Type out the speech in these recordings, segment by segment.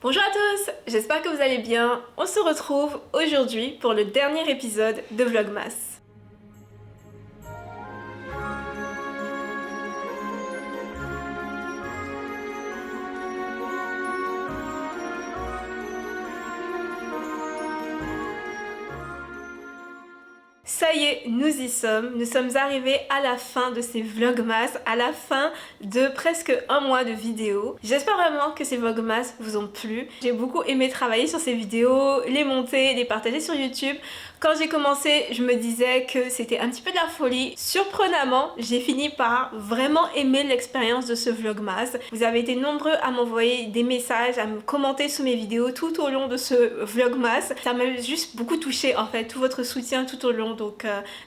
Bonjour à tous, j'espère que vous allez bien. On se retrouve aujourd'hui pour le dernier épisode de Vlogmas. Ça y est, nous y sommes. Nous sommes arrivés à la fin de ces Vlogmas, à la fin de presque un mois de vidéos. J'espère vraiment que ces Vlogmas vous ont plu. J'ai beaucoup aimé travailler sur ces vidéos, les monter, les partager sur YouTube. Quand j'ai commencé, je me disais que c'était un petit peu de la folie. Surprenamment, j'ai fini par vraiment aimer l'expérience de ce Vlogmas. Vous avez été nombreux à m'envoyer des messages, à me commenter sous mes vidéos tout au long de ce Vlogmas. Ça m'a juste beaucoup touchée en fait, tout votre soutien tout au long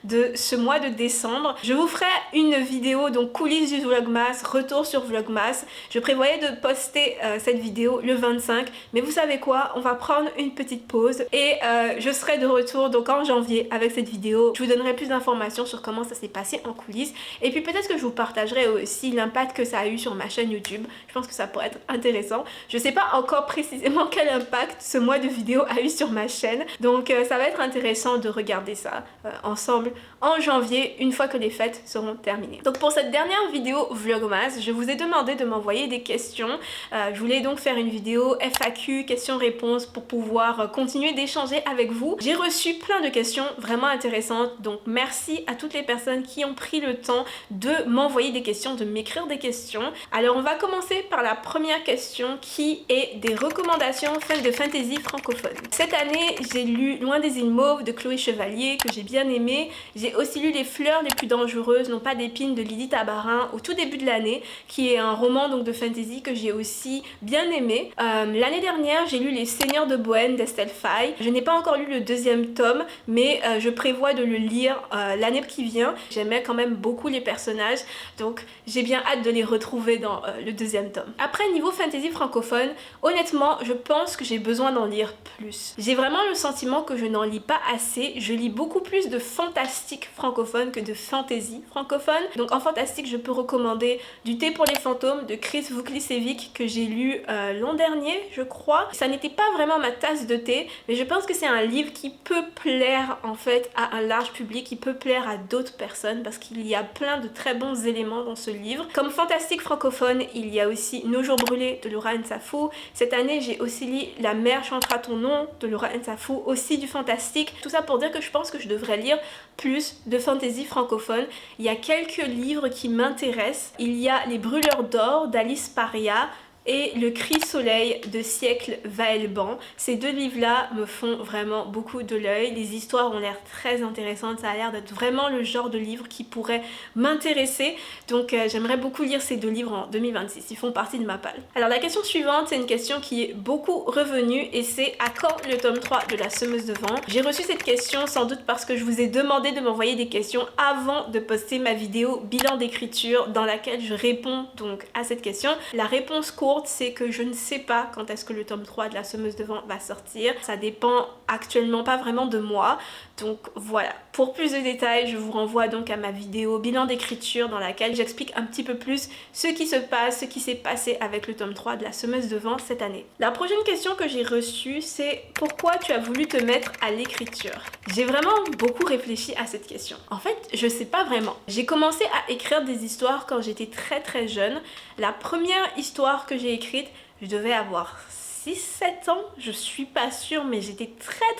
de ce mois de décembre. Je vous ferai une vidéo donc coulisses du Vlogmas, retour sur Vlogmas. Je prévoyais de poster cette vidéo le 25, mais vous savez quoi, on va prendre une petite pause et je serai de retour donc en janvier avec cette vidéo. Je vous donnerai plus d'informations sur comment ça s'est passé en coulisses et puis peut-être que je vous partagerai aussi l'impact que ça a eu sur ma chaîne YouTube. Je pense que ça pourrait être intéressant. Je sais pas encore précisément quel impact ce mois de vidéo a eu sur ma chaîne, donc ça va être intéressant de regarder ça ensemble en janvier une fois que les fêtes seront terminées. Donc pour cette dernière vidéo Vlogmas, je vous ai demandé de m'envoyer des questions. Je voulais donc faire une vidéo FAQ, questions-réponses pour pouvoir continuer d'échanger avec vous. J'ai reçu plein de questions vraiment intéressantes, donc merci à toutes les personnes qui ont pris le temps de m'envoyer des questions, de m'écrire des questions. Alors on va commencer par la première question qui est des recommandations de fantasy francophone. Cette année, j'ai lu Loin des îles mauves de Chloé Chevalier que j'ai bien aimé. J'ai aussi lu Les fleurs les plus dangereuses n'ont pas d'épines de Lydie Tabarin au tout début de l'année, qui est un roman donc de fantasy que j'ai aussi bien aimé. L'année dernière, j'ai lu Les Seigneurs de Bohême d'Estelle Faye. Je n'ai pas encore lu le deuxième tome, mais je prévois de le lire l'année qui vient. J'aimais quand même beaucoup les personnages, donc j'ai bien hâte de les retrouver dans le deuxième tome. Après, niveau fantasy francophone, honnêtement, je pense que j'ai besoin d'en lire plus. J'ai vraiment le sentiment que je n'en lis pas assez. Je lis beaucoup plus de fantastique francophone que de fantasy francophone. Donc en fantastique, je peux recommander Du thé pour les fantômes de Chris Vuklicevic que j'ai lu l'an dernier, je crois. Ça n'était pas vraiment ma tasse de thé, mais je pense que c'est un livre qui peut plaire en fait à un large public, qui peut plaire à d'autres personnes parce qu'il y a plein de très bons éléments dans ce livre. Comme fantastique francophone, il y a aussi Nos jours brûlés de Laura Nsafou. Cette année, j'ai aussi lu La mer chantera ton nom de Laura Nsafou, aussi du fantastique. Tout ça pour dire que je pense que je devrais lire plus de fantasy francophone. Il y a quelques livres qui m'intéressent. Il y a Les brûleurs d'or d'Alice Paria et Le cri soleil de Siècle Vaelban. Ces deux livres-là me font vraiment beaucoup de l'œil. Les histoires ont l'air très intéressantes, ça a l'air d'être vraiment le genre de livre qui pourrait m'intéresser. Donc j'aimerais beaucoup lire ces deux livres en 2026, ils font partie de ma palle. Alors la question suivante, c'est une question qui est beaucoup revenue et c'est à quand le tome 3 de La Semeuse de Vent? J'ai reçu cette question sans doute parce que je vous ai demandé de m'envoyer des questions avant de poster ma vidéo bilan d'écriture dans laquelle je réponds donc à cette question. La réponse courte, c'est que je ne sais pas quand est-ce que le tome 3 de La Semeuse de Vent va sortir. Ça dépend actuellement pas vraiment de moi. Donc voilà, pour plus de détails, je vous renvoie donc à ma vidéo bilan d'écriture dans laquelle j'explique un petit peu plus ce qui se passe, ce qui s'est passé avec le tome 3 de La Semeuse de Vent cette année. La prochaine question que j'ai reçue, c'est pourquoi tu as voulu te mettre à l'écriture? J'ai vraiment beaucoup réfléchi à cette question. En fait, je sais pas vraiment. J'ai commencé à écrire des histoires quand j'étais très jeune. La première histoire que j'ai écrite, je devais avoir 6-7 ans, je suis pas sûre, mais j'étais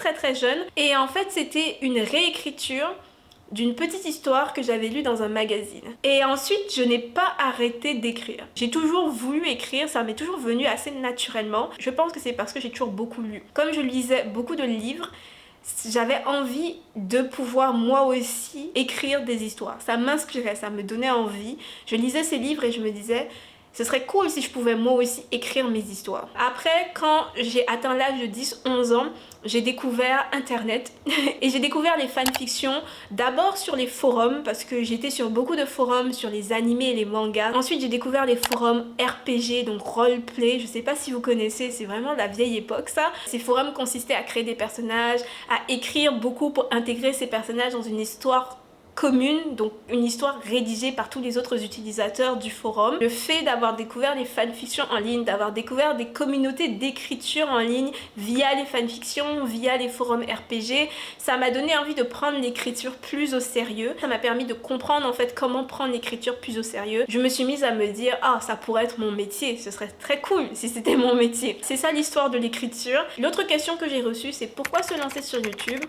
très jeune. Et en fait, c'était une réécriture d'une petite histoire que j'avais lue dans un magazine. Et ensuite, je n'ai pas arrêté d'écrire. J'ai toujours voulu écrire, ça m'est toujours venu assez naturellement. Je pense que c'est parce que j'ai toujours beaucoup lu. Comme je lisais beaucoup de livres, j'avais envie de pouvoir moi aussi écrire des histoires. Ça m'inspirait, ça me donnait envie. Je lisais ces livres et je me disais, ce serait cool si je pouvais moi aussi écrire mes histoires. Après, quand j'ai atteint l'âge de 10-11 ans, j'ai découvert internet et j'ai découvert les fanfictions d'abord sur les forums parce que j'étais sur beaucoup de forums sur les animés et les mangas. Ensuite j'ai découvert les forums RPG, donc roleplay, je sais pas si vous connaissez, c'est vraiment la vieille époque ça. Ces forums consistaient à créer des personnages, à écrire beaucoup pour intégrer ces personnages dans une histoire commune, donc une histoire rédigée par tous les autres utilisateurs du forum. Le fait d'avoir découvert les fanfictions en ligne, d'avoir découvert des communautés d'écriture en ligne via les fanfictions, via les forums RPG, ça m'a donné envie de prendre l'écriture plus au sérieux. Ça m'a permis de comprendre en fait comment prendre l'écriture plus au sérieux. Je me suis mise à me dire, ah, ça pourrait être mon métier, ce serait très cool si c'était mon métier. C'est ça l'histoire de l'écriture. L'autre question que j'ai reçue, c'est pourquoi se lancer sur YouTube ?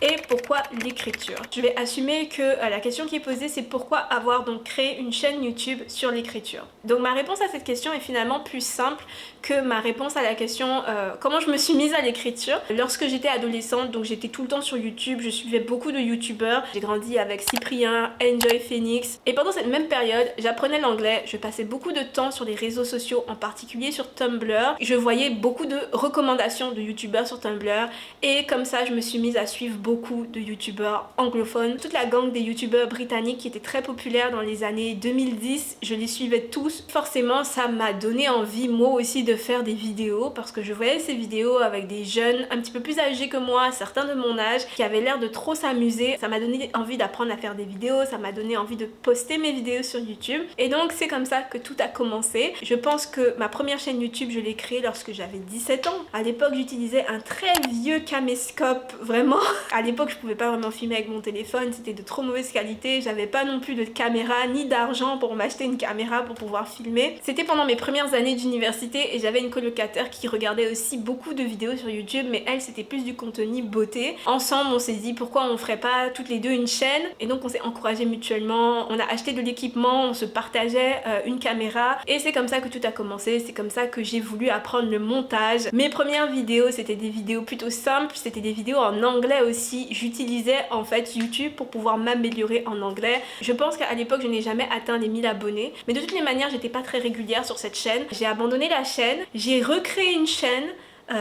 Et pourquoi l'écriture? Je vais assumer que la question qui est posée, c'est pourquoi avoir donc créé une chaîne YouTube sur l'écriture. Donc ma réponse à cette question est finalement plus simple que ma réponse à la question comment je me suis mise à l'écriture. Lorsque j'étais adolescente, donc j'étais tout le temps sur YouTube, je suivais beaucoup de youtubeurs. J'ai grandi avec Cyprien, Enjoy Phoenix. Et pendant cette même période, j'apprenais l'anglais, je passais beaucoup de temps sur les réseaux sociaux, en particulier sur Tumblr. Je voyais beaucoup de recommandations de youtubeurs sur Tumblr et comme ça, je me suis mise à suivre beaucoup de youtubeurs anglophones. Toute la gang des youtubeurs britanniques qui étaient très populaires dans les années 2010, je les suivais tous. Forcément, ça m'a donné envie moi aussi de faire des vidéos parce que je voyais ces vidéos avec des jeunes un petit peu plus âgés que moi, certains de mon âge, qui avaient l'air de trop s'amuser. Ça m'a donné envie d'apprendre à faire des vidéos, ça m'a donné envie de poster mes vidéos sur YouTube. Et donc c'est comme ça que tout a commencé. Je pense que ma première chaîne YouTube, je l'ai créée lorsque j'avais 17 ans. À l'époque, j'utilisais un très vieux caméscope, vraiment. À l'époque, je pouvais pas vraiment filmer avec mon téléphone, c'était de trop mauvaise qualité. J'avais pas non plus de caméra ni d'argent pour m'acheter une caméra pour pouvoir filmer. C'était pendant mes premières années d'université et j'avais une colocataire qui regardait aussi beaucoup de vidéos sur YouTube, mais elle, c'était plus du contenu beauté. Ensemble, on s'est dit pourquoi on ferait pas toutes les deux une chaîne, et donc on s'est encouragés mutuellement. On a acheté de l'équipement, on se partageait une caméra et c'est comme ça que tout a commencé. C'est comme ça que j'ai voulu apprendre le montage. Mes premières vidéos, c'était des vidéos plutôt simples, c'était des vidéos en anglais aussi. J'utilisais en fait YouTube pour pouvoir m'améliorer en anglais. Je pense qu'à l'époque, je n'ai jamais atteint les 1000 abonnés, mais de toutes les manières, j'étais pas très régulière sur cette chaîne. J'ai abandonné la chaîne, j'ai recréé une chaîne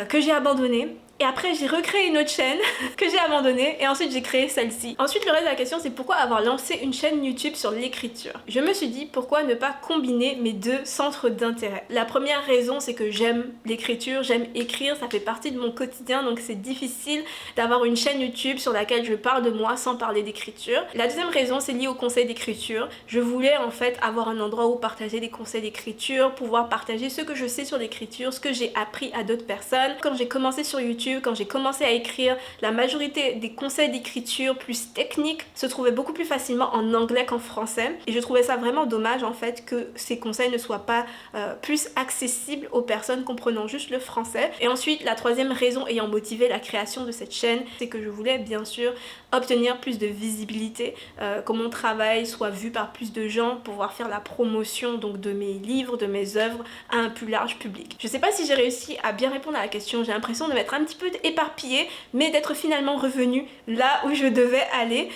que j'ai abandonnée. Et après j'ai recréé une autre chaîne que j'ai abandonnée et ensuite j'ai créé celle-ci. Ensuite le reste de la question c'est pourquoi avoir lancé une chaîne YouTube sur l'écriture. Je me suis dit pourquoi ne pas combiner mes deux centres d'intérêt. La première raison c'est que j'aime l'écriture, j'aime écrire, ça fait partie de mon quotidien donc c'est difficile d'avoir une chaîne YouTube sur laquelle je parle de moi sans parler d'écriture. La deuxième raison c'est lié au conseil d'écriture. Je voulais en fait avoir un endroit où partager des conseils d'écriture, pouvoir partager ce que je sais sur l'écriture, ce que j'ai appris à d'autres personnes. Quand j'ai commencé sur YouTube, quand j'ai commencé à écrire, la majorité des conseils d'écriture plus techniques se trouvaient beaucoup plus facilement en anglais qu'en français et je trouvais ça vraiment dommage en fait que ces conseils ne soient pas plus accessibles aux personnes comprenant juste le français. Et ensuite la troisième raison ayant motivé la création de cette chaîne, c'est que je voulais bien sûr obtenir plus de visibilité, que mon travail soit vu par plus de gens, pouvoir faire la promotion donc de mes livres, de mes œuvres à un plus large public. Je sais pas si j'ai réussi à bien répondre à la question, j'ai l'impression de m'être un petit peu éparpillée mais d'être finalement revenue là où je devais aller.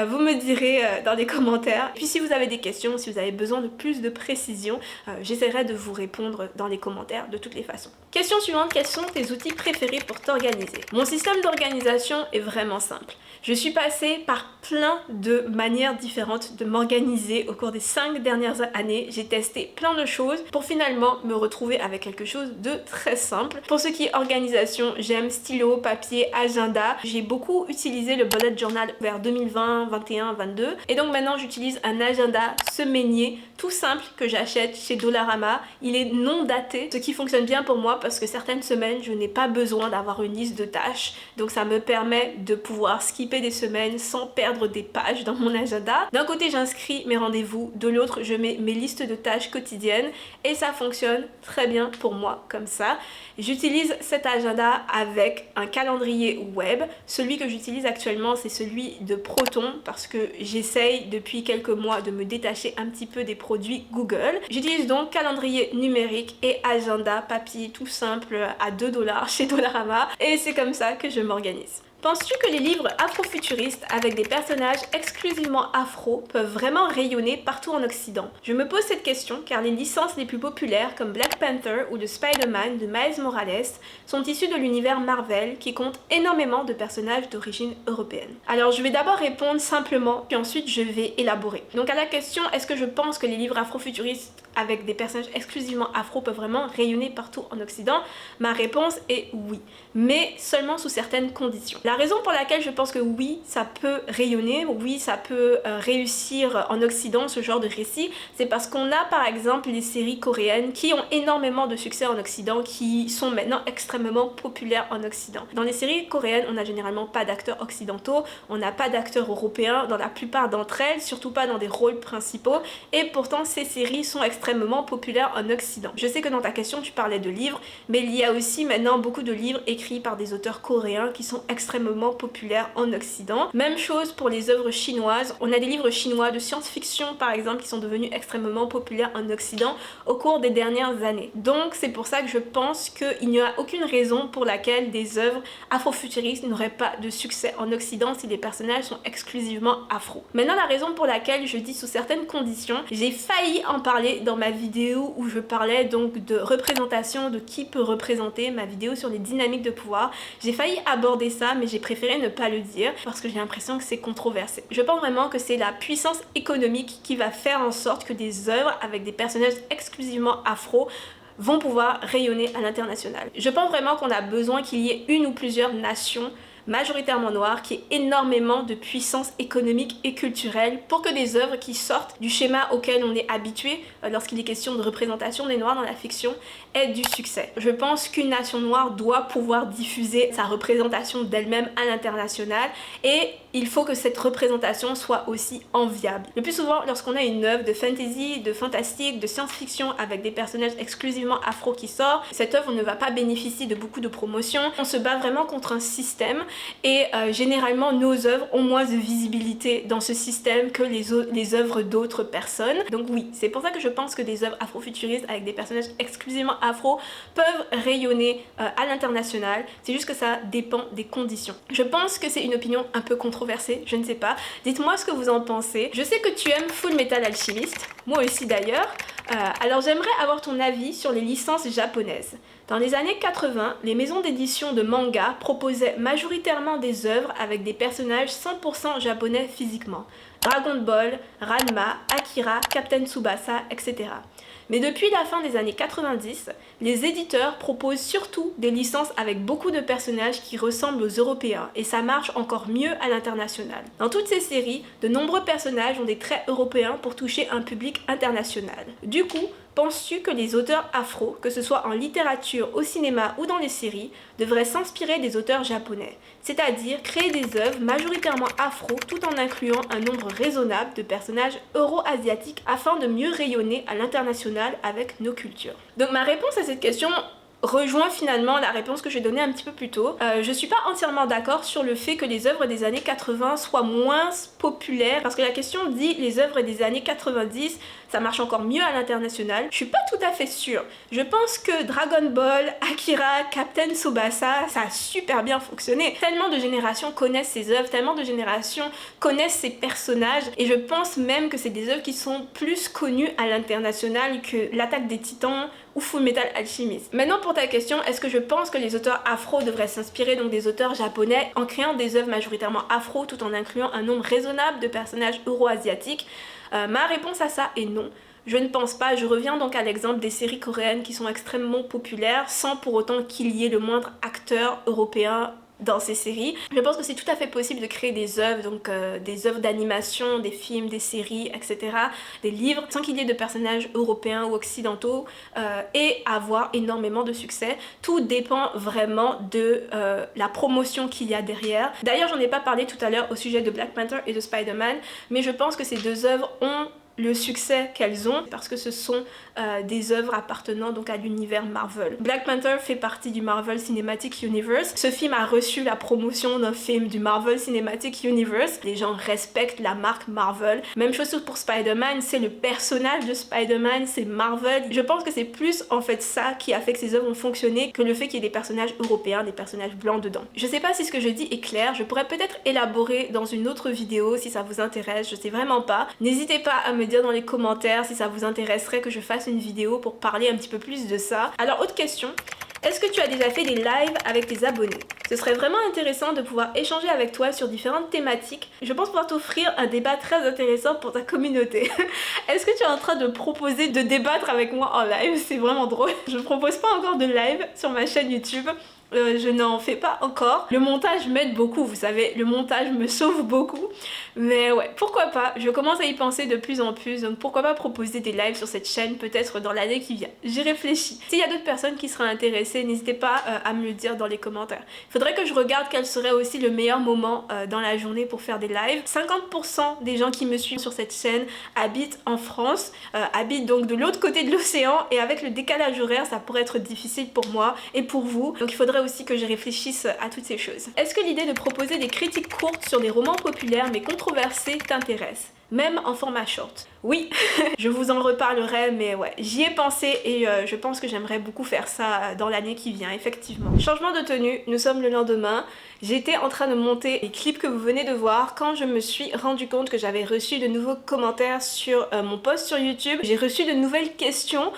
Vous me direz dans les commentaires. Puis si vous avez des questions, si vous avez besoin de plus de précision, j'essaierai de vous répondre dans les commentaires de toutes les façons. Question suivante, quels sont tes outils préférés pour t'organiser? Mon système d'organisation est vraiment simple. Je suis passée par plein de manières différentes de m'organiser au cours des 5 dernières années. J'ai testé plein de choses pour finalement me retrouver avec quelque chose de très simple. Pour ce qui est organisation, j'aime stylo, papier, agenda. J'ai beaucoup utilisé le bullet journal vers 2020, 21, 22 et donc maintenant j'utilise un agenda semainier tout simple que j'achète chez Dollarama. Il est non daté, ce qui fonctionne bien pour moi parce que certaines semaines je n'ai pas besoin d'avoir une liste de tâches, donc ça me permet de pouvoir skipper des semaines sans perdre des pages dans mon agenda. D'un côté j'inscris mes rendez-vous, de l'autre je mets mes listes de tâches quotidiennes et ça fonctionne très bien pour moi comme ça. J'utilise cet agenda avec un calendrier web. Celui que j'utilise actuellement c'est celui de Proton parce que j'essaye depuis quelques mois de me détacher un petit peu des produits Google. J'utilise donc calendrier numérique et agenda papier tout simple à 2 $ chez Dollarama et c'est comme ça que je m'organise. Penses-tu que les livres afrofuturistes avec des personnages exclusivement afro peuvent vraiment rayonner partout en Occident? Je me pose cette question car les licences les plus populaires comme Black Panther ou de Spider-Man de Miles Morales sont issues de l'univers Marvel qui compte énormément de personnages d'origine européenne. Alors je vais d'abord répondre simplement puis ensuite je vais élaborer. Donc à la question est-ce que je pense que les livres afrofuturistes avec des personnages exclusivement afro peuvent vraiment rayonner partout en Occident? Ma réponse est oui, mais seulement sous certaines conditions. La raison pour laquelle je pense que oui, ça peut rayonner, oui, ça peut réussir en Occident ce genre de récit, c'est parce qu'on a par exemple les séries coréennes qui ont énormément de succès en Occident, qui sont maintenant extrêmement populaires en Occident. Dans les séries coréennes, on n'a généralement pas d'acteurs occidentaux, on n'a pas d'acteurs européens dans la plupart d'entre elles, surtout pas dans des rôles principaux, et pourtant ces séries sont extrêmement populaires en Occident. Je sais que dans ta question tu parlais de livres, mais il y a aussi maintenant beaucoup de livres écrits par des auteurs coréens qui sont extrêmement populaires en Occident. Même chose pour les œuvres chinoises, on a des livres chinois de science-fiction par exemple qui sont devenus extrêmement populaires en Occident au cours des dernières années. Donc c'est pour ça que je pense qu'il n'y a aucune raison pour laquelle des œuvres afrofuturistes n'auraient pas de succès en Occident si les personnages sont exclusivement afro. Maintenant la raison pour laquelle je dis sous certaines conditions, j'ai failli en parler dans ma vidéo où je parlais donc de représentation, de qui peut représenter, ma vidéo sur les dynamiques de pouvoir. J'ai failli aborder ça mais j'ai préféré ne pas le dire parce que j'ai l'impression que c'est controversé. Je pense vraiment que c'est la puissance économique qui va faire en sorte que des œuvres avec des personnages exclusivement afro vont pouvoir rayonner à l'international. Je pense vraiment qu'on a besoin qu'il y ait une ou plusieurs nations majoritairement noires, qui ait énormément de puissance économique et culturelle pour que des œuvres qui sortent du schéma auquel on est habitué lorsqu'il est question de représentation des noirs dans la fiction aient du succès. Je pense qu'une nation noire doit pouvoir diffuser sa représentation d'elle-même à l'international et il faut que cette représentation soit aussi enviable. Le plus souvent, lorsqu'on a une œuvre de fantasy, de fantastique, de science-fiction avec des personnages exclusivement afro qui sort, cette œuvre ne va pas bénéficier de beaucoup de promotion. On se bat vraiment contre un système et généralement nos œuvres ont moins de visibilité dans ce système que les œuvres d'autres personnes. Donc oui, c'est pour ça que je pense que des œuvres afrofuturistes avec des personnages exclusivement afro peuvent rayonner à l'international. C'est juste que ça dépend des conditions. Je pense que c'est une opinion un peu controversée, je ne sais pas. Dites-moi ce que vous en pensez. Je sais que tu aimes Full Metal Alchemist, moi aussi d'ailleurs. Alors j'aimerais avoir ton avis sur les licences japonaises. Dans les années 80, les maisons d'édition de manga proposaient majoritairement des œuvres avec des personnages 100% japonais physiquement. Dragon Ball, Ranma, Akira, Captain Tsubasa, etc. Mais depuis la fin des années 90, les éditeurs proposent surtout des licences avec beaucoup de personnages qui ressemblent aux Européens et ça marche encore mieux à l'international. Dans toutes ces séries, de nombreux personnages ont des traits européens pour toucher un public international. Du coup, penses-tu que les auteurs afro, que ce soit en littérature, au cinéma ou dans les séries, devraient s'inspirer des auteurs japonais, c'est-à-dire créer des œuvres majoritairement afro tout en incluant un nombre raisonnable de personnages euro-asiatiques afin de mieux rayonner à l'international avec nos cultures? Donc ma réponse à cette question rejoint finalement la réponse que j'ai donnée un petit peu plus tôt. Je suis pas entièrement d'accord sur le fait que les œuvres des années 80 soient moins populaires parce que la question dit les œuvres des années 90 ça marche encore mieux à l'international. Je suis pas tout à fait sûre. Je pense que Dragon Ball, Akira, Captain Tsubasa, ça a super bien fonctionné. Tellement de générations connaissent ces œuvres, tellement de générations connaissent ces personnages et je pense même que c'est des œuvres qui sont plus connues à l'international que l'Attaque des Titans ou Full Metal Alchemist. Maintenant pour ta question, est-ce que je pense que les auteurs afro devraient s'inspirer donc des auteurs japonais en créant des œuvres majoritairement afro tout en incluant un nombre raisonnable de personnages euro-asiatiques? Ma réponse à ça est non. Je ne pense pas. Je reviens donc à l'exemple des séries coréennes qui sont extrêmement populaires sans pour autant qu'il y ait le moindre acteur européen dans ces séries. Je pense que c'est tout à fait possible de créer des œuvres, donc des œuvres d'animation, des films, des séries, etc., des livres, sans qu'il y ait de personnages européens ou occidentaux et avoir énormément de succès. Tout dépend vraiment de la promotion qu'il y a derrière. D'ailleurs, j'en ai pas parlé tout à l'heure au sujet de Black Panther et de Spider-Man, mais je pense que ces deux œuvres ont le succès qu'elles ont parce que ce sont des œuvres appartenant donc à l'univers Marvel. Black Panther fait partie du Marvel Cinematic Universe. Ce film a reçu la promotion d'un film du Marvel Cinematic Universe. Les gens respectent la marque Marvel. Même chose pour Spider-Man, c'est le personnage de Spider-Man, c'est Marvel. Je pense que c'est plus en fait ça qui a fait que ces œuvres ont fonctionné que le fait qu'il y ait des personnages européens, des personnages blancs dedans. Je sais pas si ce que je dis est clair, je pourrais peut-être élaborer dans une autre vidéo si ça vous intéresse, je sais vraiment pas. N'hésitez pas à me dire dans les commentaires si ça vous intéresserait que je fasse une vidéo pour parler un petit peu plus de ça. Alors autre question, est-ce que tu as déjà fait des lives avec tes abonnés? Ce serait vraiment intéressant de pouvoir échanger avec toi sur différentes thématiques. Je pense pouvoir t'offrir un débat très intéressant pour ta communauté. Est-ce que tu es en train de proposer de débattre avec moi en live? C'est vraiment drôle. Je propose pas encore de live sur ma chaîne YouTube. Je n'en fais pas encore. Le montage m'aide beaucoup, vous savez, le montage me sauve beaucoup. Mais ouais, pourquoi pas, je commence à y penser de plus en plus, donc pourquoi pas proposer des lives sur cette chaîne peut-être dans l'année qui vient. J'y réfléchis. S'il y a d'autres personnes qui seraient intéressées, n'hésitez pas à me le dire dans les commentaires. Il faudrait que je regarde quel serait aussi le meilleur moment dans la journée pour faire des lives. 50% des gens qui me suivent sur cette chaîne habitent en France, habitent donc de l'autre côté de l'océan, et avec le décalage horaire, ça pourrait être difficile pour moi et pour vous. Donc il faudrait aussi que je réfléchisse à toutes ces choses. Est-ce que l'idée de proposer des critiques courtes sur des romans populaires mais controversés t'intéresse? Même en format short. Oui, je vous en reparlerai, mais ouais, j'y ai pensé et je pense que j'aimerais beaucoup faire ça dans l'année qui vient, effectivement. Changement de tenue, nous sommes le lendemain. J'étais en train de monter les clips que vous venez de voir quand je me suis rendu compte que j'avais reçu de nouveaux commentaires sur mon post sur YouTube. J'ai reçu de nouvelles questions,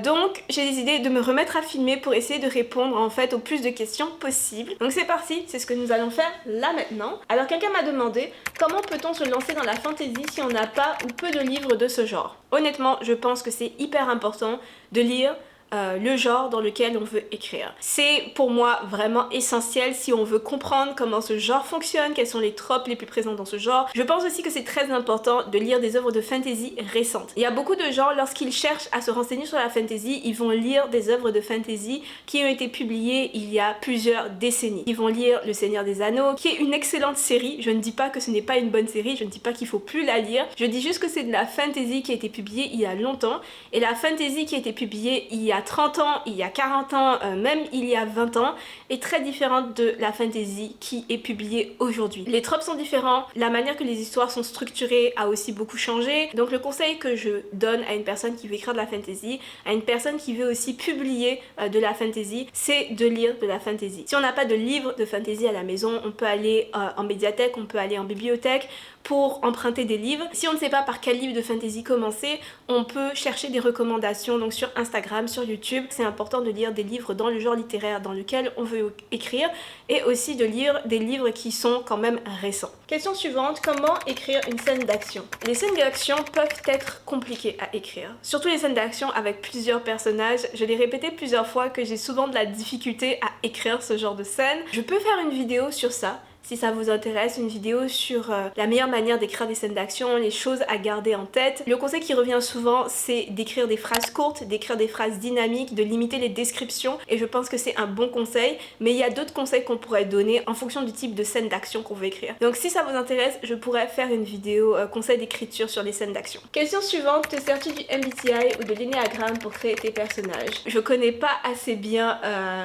donc j'ai décidé de me remettre à filmer pour essayer de répondre en fait au plus de questions possibles. Donc c'est parti, c'est ce que nous allons faire là maintenant. Alors quelqu'un m'a demandé comment peut-on se lancer dans la fantasy si on n'a pas ou peu de livres de ce genre. Honnêtement, je pense que c'est hyper important de lire le genre dans lequel on veut écrire. C'est pour moi vraiment essentiel si on veut comprendre comment ce genre fonctionne, quels sont les tropes les plus présents dans ce genre. Je pense aussi que c'est très important de lire des œuvres de fantasy récentes. Il y a beaucoup de gens, lorsqu'ils cherchent à se renseigner sur la fantasy, ils vont lire des œuvres de fantasy qui ont été publiées il y a plusieurs décennies. Ils vont lire Le Seigneur des Anneaux, qui est une excellente série. Je ne dis pas que ce n'est pas une bonne série, je ne dis pas qu'il faut plus la lire. Je dis juste que c'est de la fantasy qui a été publiée il y a longtemps, et la fantasy qui a été publiée il y a 30 ans, il y a 40 ans, même il y a 20 ans, est très différente de la fantasy qui est publiée aujourd'hui. Les tropes sont différents, la manière que les histoires sont structurées a aussi beaucoup changé. Donc le conseil que je donne à une personne qui veut écrire de la fantasy, à une personne qui veut aussi publier de la fantasy, c'est de lire de la fantasy. Si on n'a pas de livre de fantasy à la maison, on peut aller en médiathèque, on peut aller en bibliothèque pour emprunter des livres. Si on ne sait pas par quel livre de fantasy commencer, on peut chercher des recommandations donc sur Instagram, sur YouTube. C'est important de lire des livres dans le genre littéraire dans lequel on veut écrire, et aussi de lire des livres qui sont quand même récents. Question suivante, comment écrire une scène d'action? Les scènes d'action peuvent être compliquées à écrire, surtout les scènes d'action avec plusieurs personnages. Je l'ai répété plusieurs fois que j'ai souvent de la difficulté à écrire ce genre de scène. Je peux faire une vidéo sur ça, si ça vous intéresse, une vidéo sur la meilleure manière d'écrire des scènes d'action, les choses à garder en tête. Le conseil qui revient souvent, c'est d'écrire des phrases courtes, d'écrire des phrases dynamiques, de limiter les descriptions, et je pense que c'est un bon conseil, mais il y a d'autres conseils qu'on pourrait donner en fonction du type de scène d'action qu'on veut écrire. Donc si ça vous intéresse, je pourrais faire une vidéo conseil d'écriture sur les scènes d'action. Question suivante, te sers-tu du MBTI ou de l'énéagramme pour créer tes personnages? Je connais pas assez bien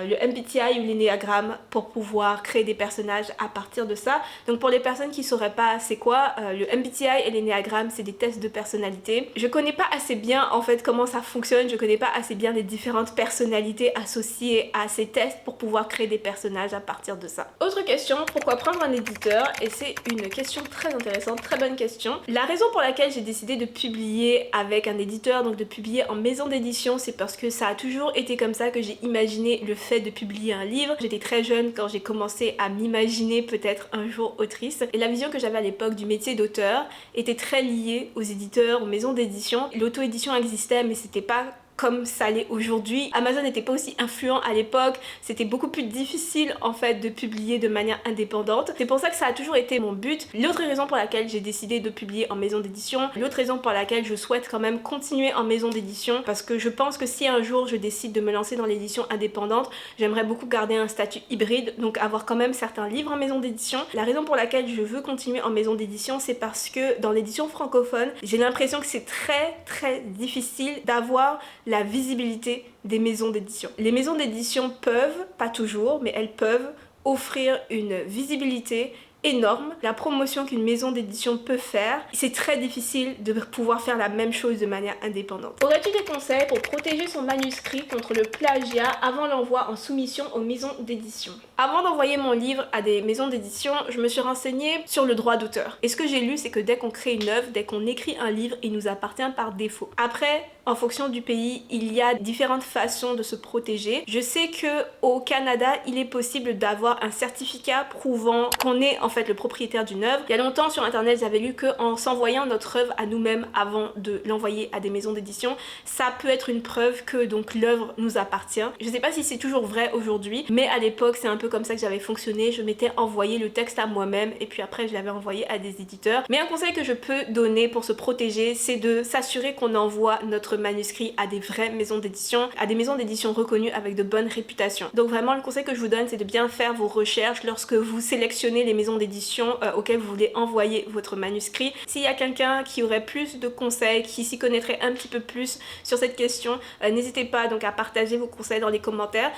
le MBTI ou l'énéagramme pour pouvoir créer des personnages à partir de ça. Donc pour les personnes qui sauraient pas c'est quoi, le MBTI et l'énéagramme, c'est des tests de personnalité. Je connais pas assez bien en fait comment ça fonctionne, je connais pas assez bien les différentes personnalités associées à ces tests pour pouvoir créer des personnages à partir de ça. Autre question, pourquoi prendre un éditeur? Et c'est une question très intéressante, très bonne question. La raison pour laquelle j'ai décidé de publier avec un éditeur, donc de publier en maison d'édition, c'est parce que ça a toujours été comme ça que j'ai imaginé le fait de publier un livre. J'étais très jeune quand j'ai commencé à m'imaginer peut-être un jour autrice, et la vision que j'avais à l'époque du métier d'auteur était très liée aux éditeurs, aux maisons d'édition. L'auto-édition existait, mais c'était pas comme ça l'est aujourd'hui. Amazon n'était pas aussi influent à l'époque, c'était beaucoup plus difficile en fait de publier de manière indépendante. C'est pour ça que ça a toujours été mon but. L'autre raison pour laquelle j'ai décidé de publier en maison d'édition, l'autre raison pour laquelle je souhaite quand même continuer en maison d'édition, parce que je pense que si un jour je décide de me lancer dans l'édition indépendante, j'aimerais beaucoup garder un statut hybride, donc avoir quand même certains livres en maison d'édition. La raison pour laquelle je veux continuer en maison d'édition, c'est parce que dans l'édition francophone, j'ai l'impression que c'est très difficile d'avoir la visibilité des maisons d'édition. Les maisons d'édition peuvent, pas toujours, mais elles peuvent offrir une visibilité énorme. La promotion qu'une maison d'édition peut faire, c'est très difficile de pouvoir faire la même chose de manière indépendante. Aurais-tu des conseils pour protéger son manuscrit contre le plagiat avant l'envoi en soumission aux maisons d'édition? Avant d'envoyer mon livre à des maisons d'édition, je me suis renseignée sur le droit d'auteur. Et ce que j'ai lu, c'est que dès qu'on crée une œuvre, dès qu'on écrit un livre, il nous appartient par défaut. Après, en fonction du pays, il y a différentes façons de se protéger. Je sais que au Canada, il est possible d'avoir un certificat prouvant qu'on est en fait le propriétaire d'une œuvre. Il y a longtemps sur internet j'avais lu qu'en s'envoyant notre œuvre à nous-mêmes avant de l'envoyer à des maisons d'édition, ça peut être une preuve que donc l'œuvre nous appartient. Je sais pas si c'est toujours vrai aujourd'hui, mais à l'époque c'est un peu comme ça que j'avais fonctionné. Je m'étais envoyé le texte à moi-même et puis après je l'avais envoyé à des éditeurs. Mais un conseil que je peux donner pour se protéger, c'est de s'assurer qu'on envoie notre manuscrit à des vraies maisons d'édition, à des maisons d'édition reconnues avec de bonnes réputations. Donc vraiment le conseil que je vous donne, c'est de bien faire vos recherches lorsque vous sélectionnez les maisons d'édition auxquelles vous voulez envoyer votre manuscrit. S'il y a quelqu'un qui aurait plus de conseils, qui s'y connaîtrait un petit peu plus sur cette question, n'hésitez pas donc à partager vos conseils dans les commentaires.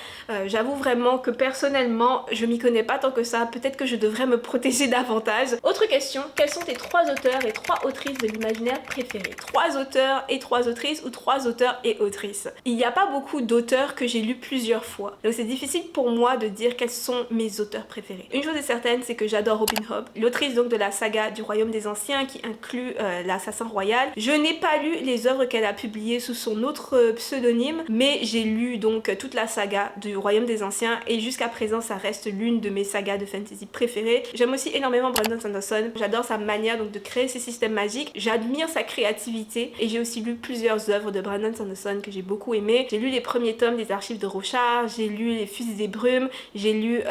J'avoue vraiment que personnellement je m'y connais pas tant que ça, peut-être que je devrais me protéger davantage. Autre question, quels sont tes 3 auteurs et 3 autrices de l'imaginaire préférés? 3 auteurs et 3 autrices ou 3 auteurs et autrices? Il n'y a pas beaucoup d'auteurs que j'ai lus plusieurs fois, donc c'est difficile pour moi de dire quels sont mes auteurs préférés. Une chose est certaine, c'est que j'adore Robin Hobb, l'autrice donc de la saga du Royaume des Anciens qui inclut l'Assassin Royal. Je n'ai pas lu les œuvres qu'elle a publiées sous son autre pseudonyme, mais j'ai lu donc toute la saga du Royaume des Anciens et jusqu'à présent ça reste l'une de mes sagas de fantasy préférées. J'aime aussi énormément Brandon Sanderson, j'adore sa manière donc de créer ses systèmes magiques, j'admire sa créativité et j'ai aussi lu plusieurs œuvres de Brandon Sanderson que j'ai beaucoup aimé. J'ai lu les premiers tomes des archives de Rochard, j'ai lu Les Fusils des Brumes, j'ai lu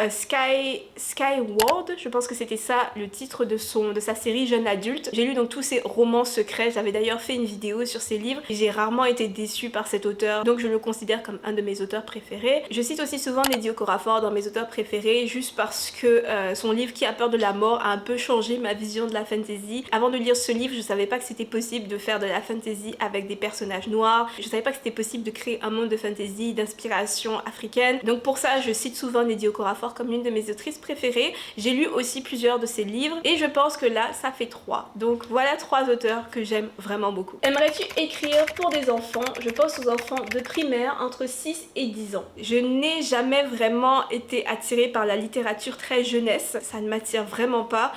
Skyward, je pense que c'était ça le titre de sa série jeune adulte. J'ai lu donc tous ces romans secrets, j'avais d'ailleurs fait une vidéo sur ces livres et j'ai rarement été déçue par cet auteur, donc je le considère comme un de mes auteurs préférés. Je cite aussi souvent Nnedi Okorafor dans mes auteurs préférés juste parce que son livre Qui a peur de la mort a un peu changé ma vision de la fantasy. Avant de lire ce livre, je savais pas que c'était possible de faire de la fantasy avec des personnages noirs, je savais pas que c'était possible de créer un monde de fantasy d'inspiration africaine, donc pour ça je cite souvent Nnedi Okorafor comme l'une de mes autrices préférées. J'ai lu aussi plusieurs de ses livres et je pense que là ça fait 3, donc voilà 3 auteurs que j'aime vraiment beaucoup. Aimerais-tu écrire pour des enfants? Je pense aux enfants de primaire entre 6 et 10 ans. Je n'ai jamais vraiment été attirée par la littérature très jeunesse, ça ne m'attire vraiment pas,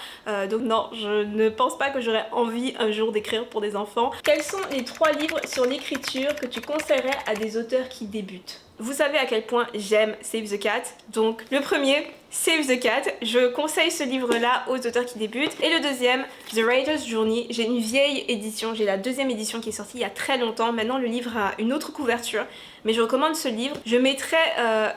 donc non, je ne pense pas que j'aurais envie un jour d'écrire pour des enfants. Quels sont les 3 livres sur l'écriture que tu conseillerais à des auteurs qui débutent? Vous savez à quel point j'aime Save the Cat, donc le premier, Save the Cat, je conseille ce livre-là aux auteurs qui débutent. Et le deuxième, The Writer's Journey, j'ai une vieille édition, j'ai la 2e édition qui est sortie il y a très longtemps, maintenant le livre a une autre couverture, mais je recommande ce livre. Je mettrai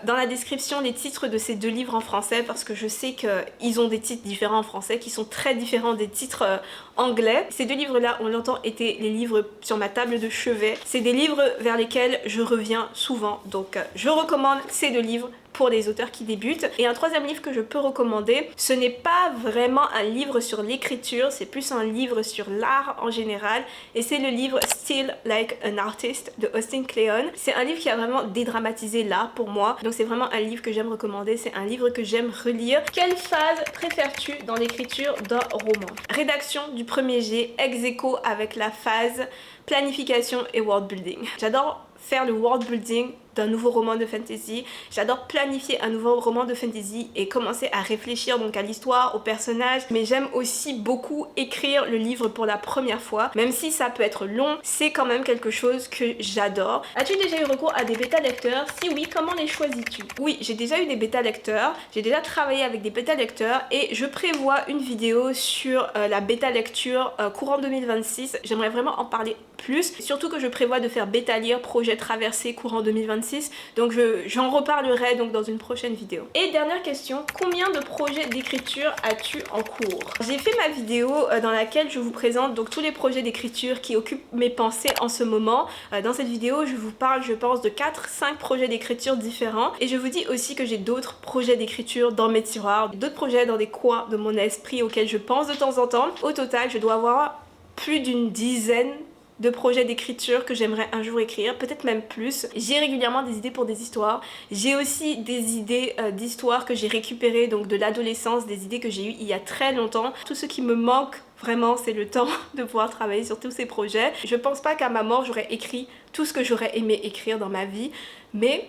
dans la description les titres de ces 2 livres en français parce que je sais qu'ils ont des titres différents en français qui sont très différents des titres anglais. Ces 2 livres-là ont longtemps été les livres sur ma table de chevet. C'est des livres vers lesquels je reviens souvent, donc je recommande ces 2 livres pour les auteurs qui débutent. Et un 3e livre que je peux recommander, ce n'est pas vraiment un livre sur l'écriture, c'est plus un livre sur l'art en général, et c'est le livre Still Like an Artist de Austin Kleon. C'est un livre qui a vraiment dédramatisé l'art pour moi, donc c'est vraiment un livre que j'aime recommander, c'est un livre que j'aime relire. Quelle phase préfères-tu dans l'écriture d'un roman? Rédaction du premier jet, ex aequo avec la phase planification et world building. J'adore faire le world building d'un nouveau roman de fantasy, j'adore planifier un nouveau roman de fantasy et commencer à réfléchir donc à l'histoire, aux personnages, mais j'aime aussi beaucoup écrire le livre pour la première fois, même si ça peut être long, c'est quand même quelque chose que j'adore. As-tu déjà eu recours à des bêta lecteurs? Si oui, comment les choisis-tu? Oui, j'ai déjà eu des bêta lecteurs, j'ai déjà travaillé avec des bêta lecteurs et je prévois une vidéo sur la bêta lecture courant 2026, j'aimerais vraiment en parler plus, surtout que je prévois de faire bêta lire projet traversé courant 2026, donc j'en reparlerai donc dans une prochaine vidéo. Et dernière question, combien de projets d'écriture as-tu en cours? J'ai fait ma vidéo dans laquelle je vous présente donc tous les projets d'écriture qui occupent mes pensées en ce moment. Dans cette vidéo je vous parle je pense de 4-5 projets d'écriture différents et je vous dis aussi que j'ai d'autres projets d'écriture dans mes tiroirs, d'autres projets dans des coins de mon esprit auxquels je pense de temps en temps. Au total je dois avoir plus d'une dizaine de projets d'écriture que j'aimerais un jour écrire, peut-être même plus. J'ai régulièrement des idées pour des histoires. J'ai aussi des idées d'histoires que j'ai récupérées donc de l'adolescence, des idées que j'ai eues il y a très longtemps. Tout ce qui me manque vraiment, c'est le temps de pouvoir travailler sur tous ces projets. Je pense pas qu'à ma mort j'aurais écrit tout ce que j'aurais aimé écrire dans ma vie, mais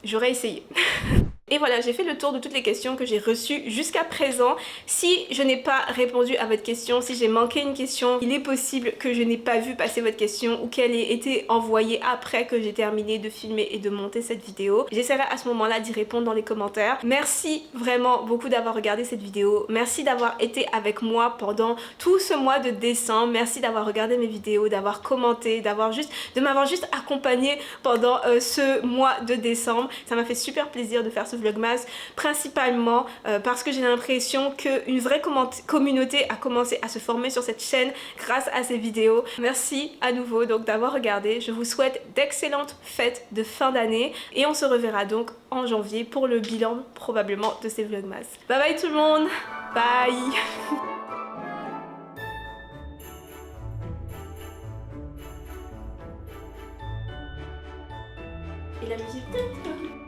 j'aurais essayé. Et voilà, j'ai fait le tour de toutes les questions que j'ai reçues jusqu'à présent. Si je n'ai pas répondu à votre question, si j'ai manqué une question, il est possible que je n'ai pas vu passer votre question ou qu'elle ait été envoyée après que j'ai terminé de filmer et de monter cette vidéo. J'essaierai à ce moment-là d'y répondre dans les commentaires. Merci vraiment beaucoup d'avoir regardé cette vidéo. Merci d'avoir été avec moi pendant tout ce mois de décembre. Merci d'avoir regardé mes vidéos, d'avoir commenté, de m'avoir juste accompagné pendant ce mois de décembre. Ça m'a fait super plaisir de faire ce vlogmas, principalement parce que j'ai l'impression qu'une vraie communauté a commencé à se former sur cette chaîne grâce à ces vidéos. Merci à nouveau donc d'avoir regardé. Je vous souhaite d'excellentes fêtes de fin d'année et on se reverra donc en janvier pour le bilan probablement de ces vlogmas. Bye bye tout le monde, bye. Et la musique peut-être